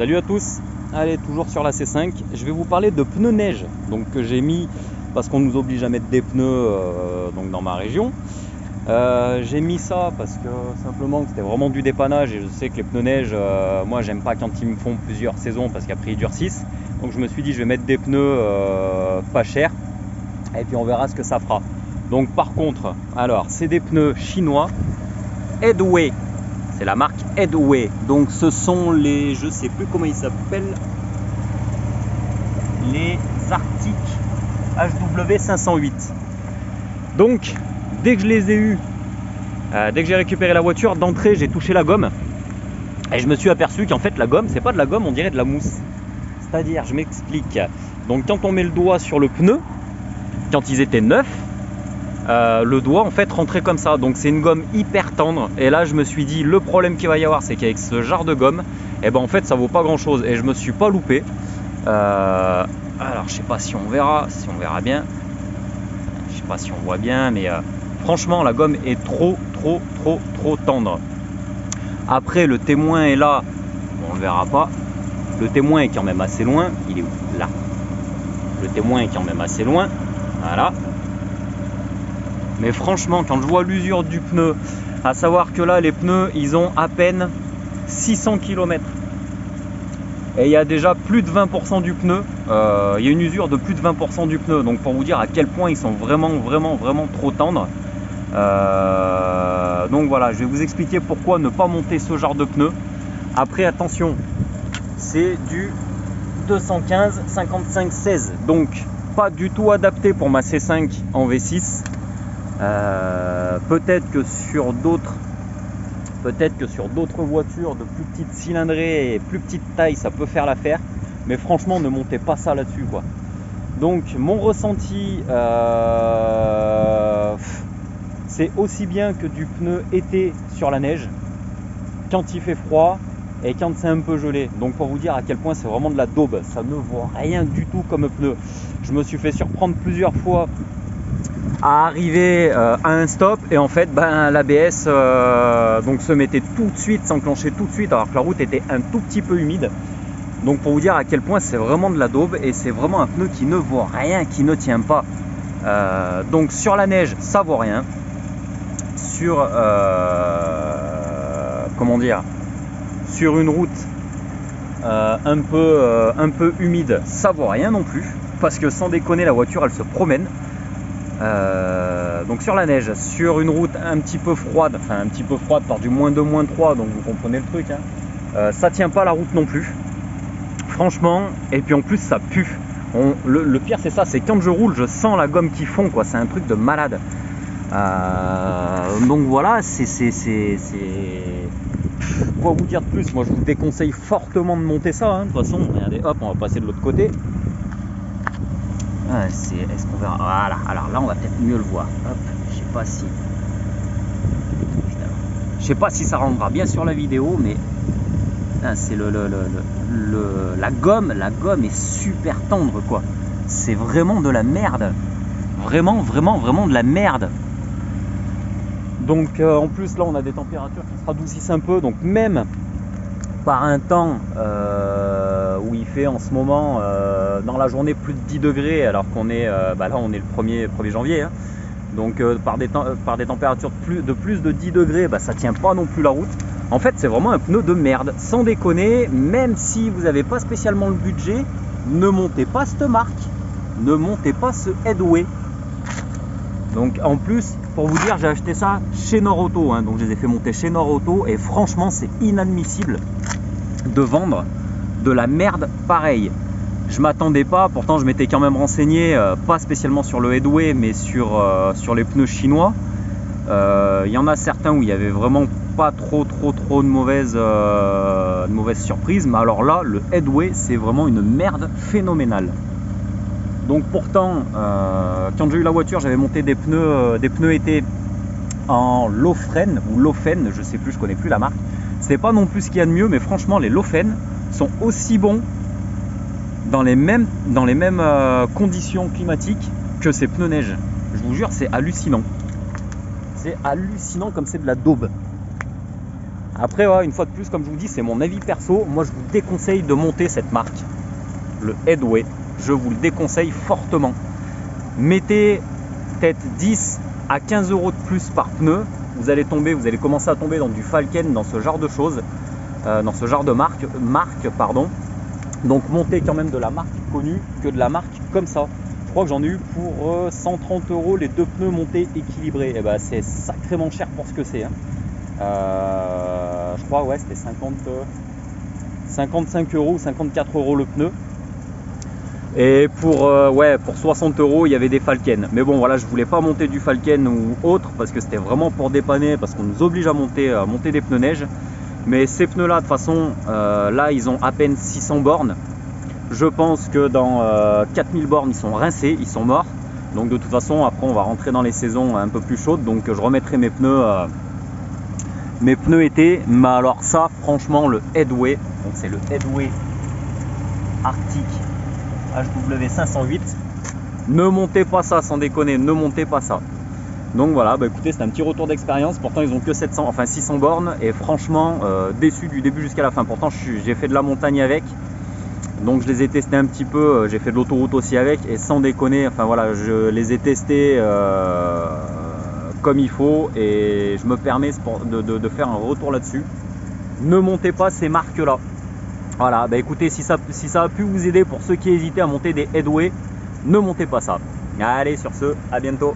Salut à tous, allez toujours sur la C5, je vais vous parler de pneus neige donc que j'ai mis parce qu'on nous oblige à mettre des pneus donc dans ma région. J'ai mis ça parce que simplement c'était vraiment du dépannage et je sais que les pneus neige, moi j'aime pas quand ils me font plusieurs saisons parce qu'après ils durcissent. Donc je me suis dit je vais mettre des pneus pas chers et puis on verra ce que ça fera. Donc par contre, alors c'est des pneus chinois Headway. C'est la marque Headway. Donc ce sont les, je sais plus comment ils s'appellent, les Arctic HW 508. Donc dès que je les ai eus, dès que j'ai récupéré la voiture, d'entrée j'ai touché la gomme et je me suis aperçu qu'en fait la gomme c'est pas de la gomme, on dirait de la mousse. C'est-à-dire, je m'explique. Donc quand on met le doigt sur le pneu, quand ils étaient neufs, le doigt en fait rentrait comme ça, donc c'est une gomme hyper tendre. Et là je me suis dit le problème qu'il va y avoir c'est qu'avec ce genre de gomme, et ben en fait ça vaut pas grand chose et je me suis pas loupé. Alors je sais pas si on verra bien, je sais pas si on voit bien, mais franchement la gomme est trop tendre. Après le témoin est là, on le verra pas. Le témoin est quand même assez loin, il est où? Là. Le témoin est quand même assez loin, voilà. Mais franchement, quand je vois l'usure du pneu, à savoir que là, les pneus, ils ont à peine 600 km. Et il y a déjà plus de 20% du pneu. Il y a une usure de plus de 20% du pneu. Donc pour vous dire à quel point ils sont vraiment trop tendres. Donc voilà, je vais vous expliquer pourquoi ne pas monter ce genre de pneu. Après, attention, c'est du 215 55 16. Donc pas du tout adapté pour ma C5 en V6. Peut-être que sur d'autres voitures de plus petite cylindrée et plus petite taille ça peut faire l'affaire, mais franchement ne montez pas ça là-dessus quoi. Donc mon ressenti, c'est aussi bien que du pneu été sur la neige quand il fait froid et quand c'est un peu gelé. Donc pour vous dire à quel point c'est vraiment de la daube, ça ne vaut rien du tout comme pneu. Je me suis fait surprendre plusieurs fois à arriver à un stop et en fait l'ABS donc se mettait tout de suite, s'enclenchait tout de suite alors que la route était un tout petit peu humide. Donc pour vous dire à quel point c'est vraiment de la daube et c'est vraiment un pneu qui ne vaut rien, qui ne tient pas. Donc sur la neige ça vaut rien, sur comment dire, sur une route un peu humide ça vaut rien non plus, parce que sans déconner la voiture elle se promène. Donc sur la neige, sur une route un petit peu froide par du -2, -3, donc vous comprenez le truc, hein, ça tient pas la route non plus, franchement, et puis en plus ça pue. Le pire c'est ça, c'est quand je roule, je sens la gomme qui fond, quoi, c'est un truc de malade. Donc voilà, quoi vous dire de plus, moi je vous déconseille fortement de monter ça, hein. De toute façon, regardez, hop, on va passer de l'autre côté. Est-ce qu'on verra? Voilà, alors là on va peut-être mieux le voir. Hop, je sais pas si ça rendra bien sur la vidéo, mais c'est la gomme est super tendre quoi. C'est vraiment de la merde. Vraiment de la merde. Donc en plus là on a des températures qui se radoucissent un peu, donc même par un temps où il fait en ce moment dans la journée plus de 10 degrés alors qu'on est là on est le 1er janvier, hein. Donc par des températures de plus de 10 degrés, ça tient pas non plus la route. En fait c'est vraiment un pneu de merde, sans déconner. Même si vous n'avez pas spécialement le budget, ne montez pas cette marque, ne montez pas ce Headway. Donc en plus, pour vous dire, j'ai acheté ça chez Norauto, hein, donc je les ai fait monter chez Norauto et franchement c'est inadmissible de vendre de la merde pareille. Je m'attendais pas, pourtant je m'étais quand même renseigné, pas spécialement sur le Headway mais sur les pneus chinois. Il y en a certains où il y avait vraiment pas trop de mauvaises surprises, mais alors là le Headway c'est vraiment une merde phénoménale. Donc pourtant, quand j'ai eu la voiture, j'avais monté des pneus été en Lofren ou Lofen, je sais plus, je connais plus la marque. C'était pas non plus ce qu'il y a de mieux, mais franchement les Lofen sont aussi bons dans les mêmes conditions climatiques que ces pneus neige. Je vous jure, c'est hallucinant. C'est hallucinant comme c'est de la daube. Après, ouais, une fois de plus, comme je vous dis, c'est mon avis perso. Moi, je vous déconseille de monter cette marque, le Headway. Je vous le déconseille fortement. Mettez peut-être 10 à 15 euros de plus par pneu. Vous allez commencer à tomber dans du Falken, dans ce genre de choses, dans ce genre de marque, pardon. Donc montez quand même de la marque connue que de la marque comme ça. Je crois que j'en ai eu pour 130 euros les 2 pneus montés équilibrés. Et ben c'est sacrément cher pour ce que c'est. Hein. Je crois ouais c'était 55 euros ou 54 euros le pneu. Et pour 60 euros il y avait des Falken. Mais bon voilà, je voulais pas monter du Falken ou autre parce que c'était vraiment pour dépanner, parce qu'on nous oblige à monter des pneus neige. Mais ces pneus là de toute façon là ils ont à peine 600 bornes. Je pense que dans 4000 bornes ils sont rincés, ils sont morts. Donc de toute façon après on va rentrer dans les saisons un peu plus chaudes, donc je remettrai mes pneus été. Mais alors ça franchement le Headway, donc c'est le Headway Arctic HW 508, ne montez pas ça, sans déconner, ne montez pas ça. Donc voilà, bah écoutez, c'est un petit retour d'expérience. Pourtant ils ont que 600 bornes et franchement déçu du début jusqu'à la fin. Pourtant j'ai fait de la montagne avec, donc je les ai testés un petit peu, j'ai fait de l'autoroute aussi avec, et sans déconner, enfin voilà, je les ai testés comme il faut, et je me permets de faire un retour là-dessus. Ne montez pas ces marques là. Voilà, bah écoutez, si ça a pu vous aider pour ceux qui hésitaient à monter des Headway, ne montez pas ça. Allez, sur ce, à bientôt.